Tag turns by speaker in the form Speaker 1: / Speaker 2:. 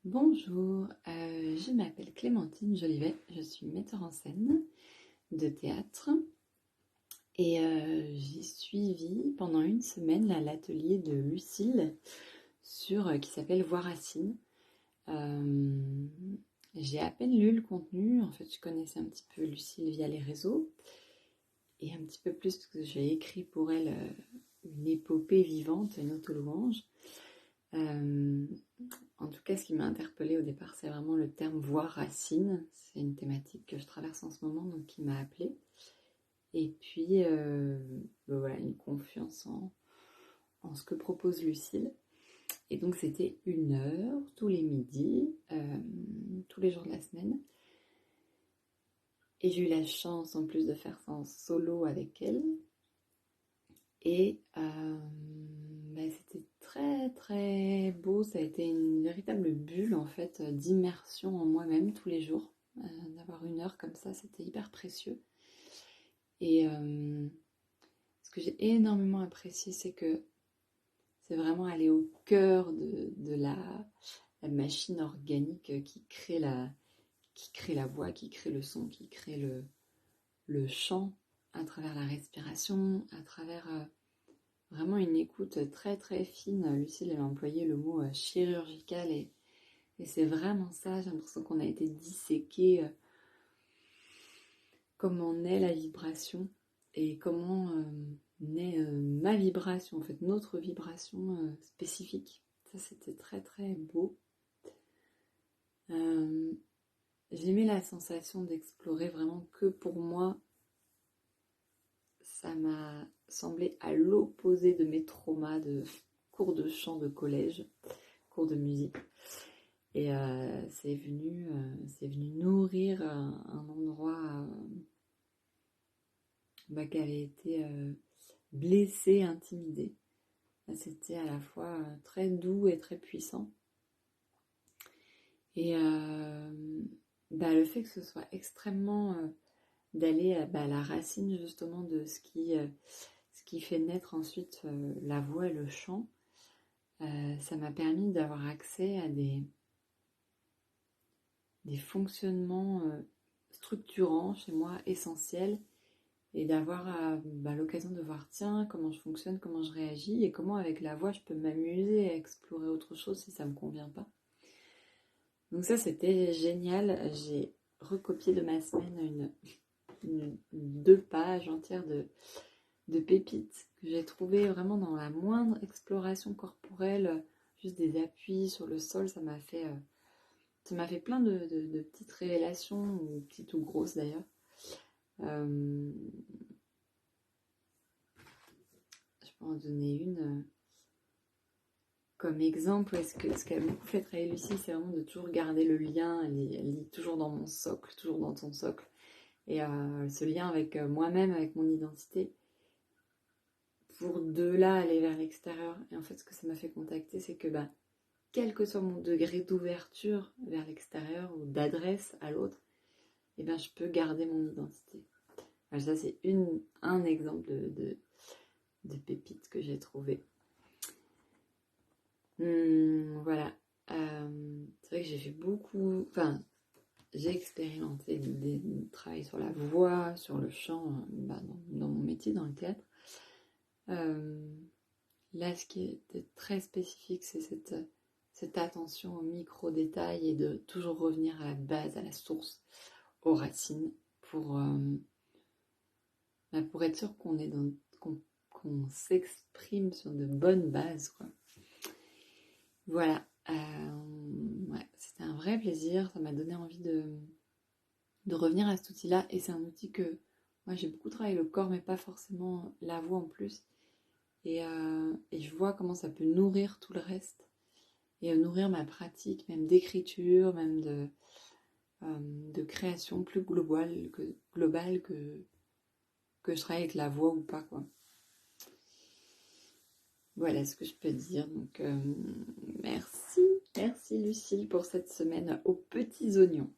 Speaker 1: Bonjour, je m'appelle Clémentine Jolivet, je suis metteur en scène de théâtre et j'ai suivi pendant une semaine l'atelier de Lucille qui s'appelle Voix Racine. J'ai à peine lu le contenu, en fait je connaissais un petit peu Lucille via les réseaux et un petit peu plus parce que j'ai écrit pour elle une épopée vivante, une autolouange. En tout cas, ce qui m'a interpellée au départ, c'est vraiment le terme voix racine. C'est une thématique que je traverse en ce moment, donc qui m'a appelée. Et puis, voilà, une confiance en ce que propose Lucille. Et donc, c'était 1 heure tous les midis, tous les jours de la semaine. Et j'ai eu la chance, en plus de faire ça en solo avec elle. Et c'était très très beau, ça a été une véritable bulle en fait d'immersion en moi-même tous les jours. D'avoir 1 heure comme ça, c'était hyper précieux. Et ce que j'ai énormément apprécié, c'est que c'est vraiment aller au cœur de la machine organique qui crée la voix, qui crée le son, qui crée le chant à travers la respiration, à travers vraiment une écoute très très fine. Lucille, elle a employé le mot chirurgical et c'est vraiment ça. J'ai l'impression qu'on a été disséqué comment naît la vibration et comment naît ma vibration, en fait notre vibration spécifique. Ça c'était très très beau. J'aimais la sensation d'explorer vraiment que pour moi. Ça m'a semblé à l'opposé de mes traumas de cours de chant de collège, cours de musique. Et c'est venu nourrir un endroit qui avait été blessé, intimidé. C'était à la fois très doux et très puissant. Et le fait que ce soit extrêmement d'aller à la racine justement de ce qui fait naître ensuite la voix et le chant, ça m'a permis d'avoir accès à des fonctionnements structurants chez moi, essentiels, et d'avoir l'occasion de voir, tiens, comment je fonctionne, comment je réagis, et comment avec la voix je peux m'amuser à explorer autre chose si ça ne me convient pas. Donc ça, c'était génial. J'ai recopié de ma semaine 2 pages entières de pépites que j'ai trouvées vraiment dans la moindre exploration corporelle, juste des appuis sur le sol. Ça m'a fait plein de petites révélations, ou petites ou grosses d'ailleurs. Je peux en donner une comme exemple. Ce qui a beaucoup fait travailler Lucie, c'est vraiment de toujours garder le lien. Elle est toujours dans mon socle, toujours dans ton socle. Et ce lien avec moi-même, avec mon identité, pour de là aller vers l'extérieur. Et en fait, ce que ça m'a fait contacter, c'est que quel que soit mon degré d'ouverture vers l'extérieur ou d'adresse à l'autre, je peux garder mon identité. Alors ça, c'est un exemple de pépites que j'ai trouvé. Voilà. C'est vrai que j'ai fait beaucoup... Enfin, j'ai expérimenté des travail sur la voix, sur le chant, dans mon métier, dans le théâtre. Là, ce qui était très spécifique, c'est cette attention aux micro-détails et de toujours revenir à la base, à la source, aux racines, pour être sûr qu'on s'exprime sur de bonnes bases, quoi. Voilà. C'était un vrai plaisir. Ça m'a donné envie de revenir à cet outil-là. Et c'est un outil que moi, j'ai beaucoup travaillé le corps, mais pas forcément la voix en plus. Et je vois comment ça peut nourrir tout le reste. Et nourrir ma pratique, même d'écriture, même de création plus globale que je travaille avec la voix ou pas, quoi. Voilà ce que je peux dire. Donc merci Lucille pour cette semaine aux petits oignons.